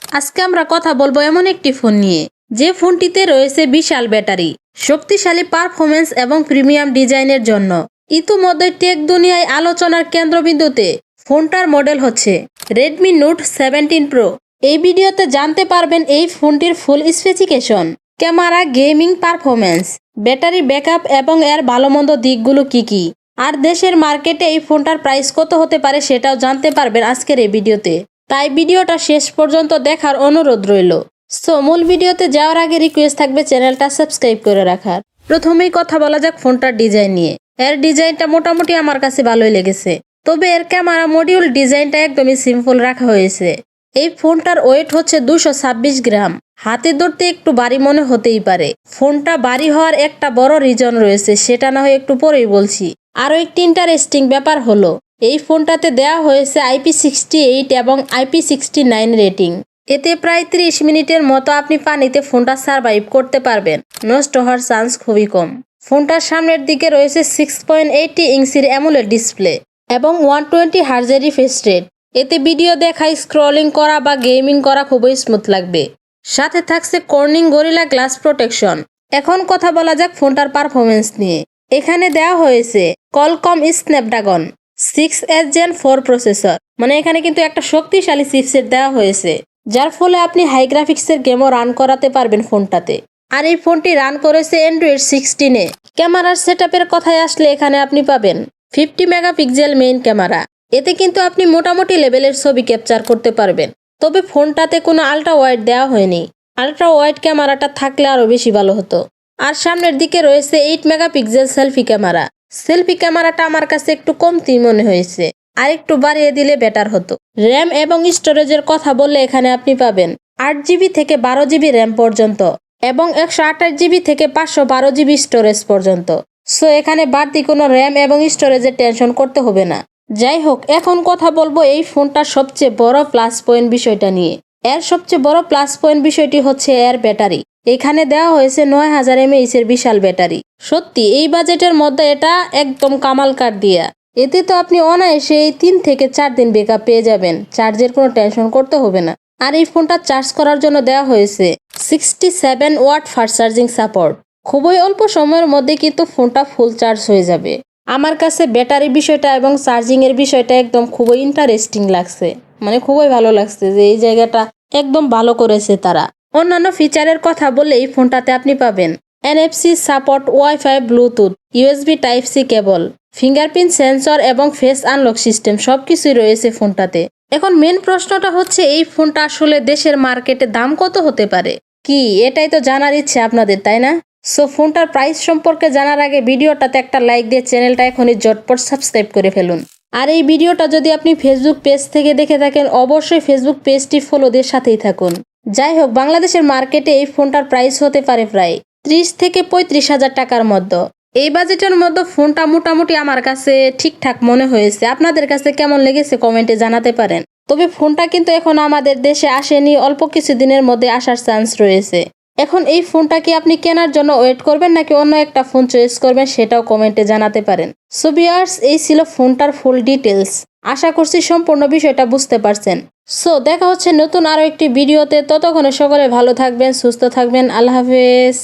আজকে আমরা কথা বলবো এমন একটি ফোন নিয়ে যে ফোনটিতে রয়েছে বিশাল ব্যাটারি, শক্তিশালী পারফরমেন্স এবং প্রিমিয়াম ডিজাইনের জন্য ইতিমধ্যে টেক দুনিয়ায় আলোচনার কেন্দ্রবিন্দুতে। ফোনটার মডেল হচ্ছে রেডমি নোট 17 প্রো। এই ভিডিওতে জানতে পারবেন এই ফোনটির ফুল specification, camera, gaming performance, battery backup এবং এর ভালো মন্দ দিকগুলো কি আর দেশের মার্কেটে এই ফোনটার প্রাইস কত হতে পারে সেটাও জানতে পারবেন আজকের এই ভিডিওতে। তাই ভিডিওটা শেষ পর্যন্ত দেখার অনুরোধ রইল। সো মূল ভিডিওতে যাওয়ার আগে রিকোয়েস্ট থাকবে চ্যানেলটা সাবস্ক্রাইব করে রাখার। প্রথমেই কথা বলা যাক ফোনটার ডিজাইন নিয়ে। এর ডিজাইনটা মোটামুটি আমার কাছে ভালোই লেগেছে, তবে এর ক্যামেরা মডিউল ডিজাইনটা একদমই সিম্পল রাখা হয়েছে। এই ফোনটার ওয়েট হচ্ছে 226 গ্রাম। হাতে ধরতে একটু ভারী মনে হতেই পারে। ফোনটা ভারী হওয়ার একটা বড় রিজন রয়েছে, সেটা না হয় একটু পরেই বলছি। আরও একটি ইন্টারেস্টিং ব্যাপার হলো এই ফোনটাতে দেওয়া হয়েছে IP68 এবং IP69 রেটিং। এতে প্রায় 30 মিনিটের মতো আপনি পানিতে ফোনটা সার্ভাইভ করতে পারবেন, নষ্ট হওয়ার চান্স খুবই কম। ফোনটার সামনের দিকে রয়েছে 6.80 ইঞ্চির অ্যামোলেড ডিসপ্লে এবং 120 হার্জের রিফ্রেশ রেট। এতে ভিডিও দেখায়, স্ক্রলিং করা বা গেমিং করা খুবই স্মুথ লাগবে। সাথে থাকছে কর্নিং গরিলা গ্লাস প্রোটেকশন। এখন কথা বলা যাক ফোনটার পারফরমেন্স নিয়ে। এখানে দেওয়া হয়েছে Qualcomm Snapdragon 6S Gen 4 processor, মানে এখানে কিন্তু একটা শক্তিশালী চিপসেট দেওয়া হয়েছে, যার ফলে আপনি হাই গ্রাফিক্সের গেমও রান করাতে পারবেন ফোনটাতে। আর এই ফোনটি রান করেছে অ্যান্ড্রয়েড 16-এ। ক্যামেরার সেটআপের কথায় আসলে এখানে আপনি পাবেন 50 মেগাপিক্সেল মেইন ক্যামেরা। এতে কিন্তু আপনি মোটামুটি লেভেলের ছবি ক্যাপচার করতে পারবেন। তবে ফোনটাতে কোনো আল্ট্রা ওয়াইড দেওয়া হয়নি। আল্ট্রা ওয়াইড ক্যামেরাটা থাকলে আরও বেশি ভালো হতো। আর সামনের দিকে রয়েছে 8 মেগাপিক্সেল সেলফি ক্যামেরা। সেলফি ক্যামেরাটা আমার কাছে একটু কমতি মনে হয়েছে, আর একটু বাড়িয়ে দিলে বেটার হতো। র্যাম এবং স্টোরেজের কথা বললে এখানে আপনি পাবেন 8GB থেকে 12GB র্যাম পর্যন্ত এবং 128GB থেকে 512GB স্টোরেজ পর্যন্ত। সো এখানে বাড়তি কোনো র্যাম এবং স্টোরেজের টেনশন করতে হবে না। যাই হোক, এখন কথা বলবো এই ফোনটার সবচেয়ে বড় প্লাস পয়েন্ট বিষয়টা নিয়ে। এর সবচেয়ে বড় প্লাস পয়েন্ট বিষয়টি হচ্ছে এর ব্যাটারি। এখানে দেওয়া হয়েছে 9000 mAh এর বিশাল ব্যাটারি। সত্যি এই বাজেটের মধ্যে এটা একদম কামাল কাট দিয়া। এতে তো আপনি অনায়াসে এই 3 থেকে 4 দিন ব্যাকআপ পেয়ে যাবেন, চার্জের কোনো টেনশন করতে হবে না। আর এই ফোনটা চার্জ করার জন্য দেওয়া হয়েছে 67 ওয়াট ফাস্ট চার্জিং সাপোর্ট। খুবই অল্প সময়ের মধ্যে কিন্তু ফোনটা ফুল চার্জ হয়ে যাবে। আমার কাছে ব্যাটারি বিষয়টা এবং চার্জিং এর বিষয়টা একদম খুবই ইন্টারেস্টিং লাগছে, মানে খুবই ভালো লাগছে যে এই জায়গাটা একদম ভালো করেছে তারা। অন্যান্য ফিচারের কথা বললে এই ফোনটাতে আপনি পাবেন NFC support, wifi, Bluetooth, USB Type-C কেবল, ফিঙ্গারপ্রিন্ট সেন্সর এবং ফেস আনলক সিস্টেম সবকিছুই রয়েছে ফোনটাতে। এখন মেন প্রশ্নটা হচ্ছে এই ফোনটা আসলে দেশের মার্কেটে দাম কত হতে পারে, কি এটাই তো জানার ইচ্ছে আপনাদের, তাই না? সো ফোনটার প্রাইস সম্পর্কে জানার আগে ভিডিওটাতে একটা লাইক দিয়ে চ্যানেলটা এখনই ঝটপট সাবস্ক্রাইব করে ফেলুন। আর এই ভিডিওটা যদি আপনি ফেসবুক পেজ থেকে দেখে থাকেন, অবশ্যই ফেসবুক পেজটি ফলো দিয়ে সাথেই থাকুন। যাই হোক, বাংলাদেশের মার্কেটে এই ফোনটার প্রাইস হতে পারে প্রায় 30 থেকে 35,000 টাকার মধ্যে। এই বাজেটের মধ্যে ফোনটা মোটামুটি আমার কাছে ঠিকঠাক মনে হয়েছে। আপনাদের কাছে কেমন লেগেছে কমেন্টে জানাতে পারেন। তবে ফোনটা কিন্তু এখন আমাদের দেশে আসেনি, অল্প কিছুদিনের মধ্যে আসার চান্স রয়েছে। এখন এই ফোনটা কি আপনি কেনার জন্য ওয়েট করবেন নাকি অন্য একটা ফোন চয়েস করবেন, সেটাও কমেন্টে জানাতে পারেন। সো ভিউয়ার্স, এই ছিল ফোনটার ফুল ডিটেলস। আশা করছি সম্পূর্ণ বিষয়টা বুঝতে পারছেন। সো দেখা হচ্ছে নতুন আরও একটি ভিডিওতে। ততক্ষণে সকলে ভালো থাকবেন, সুস্থ থাকবেন। আল্লাহ হাফেজ।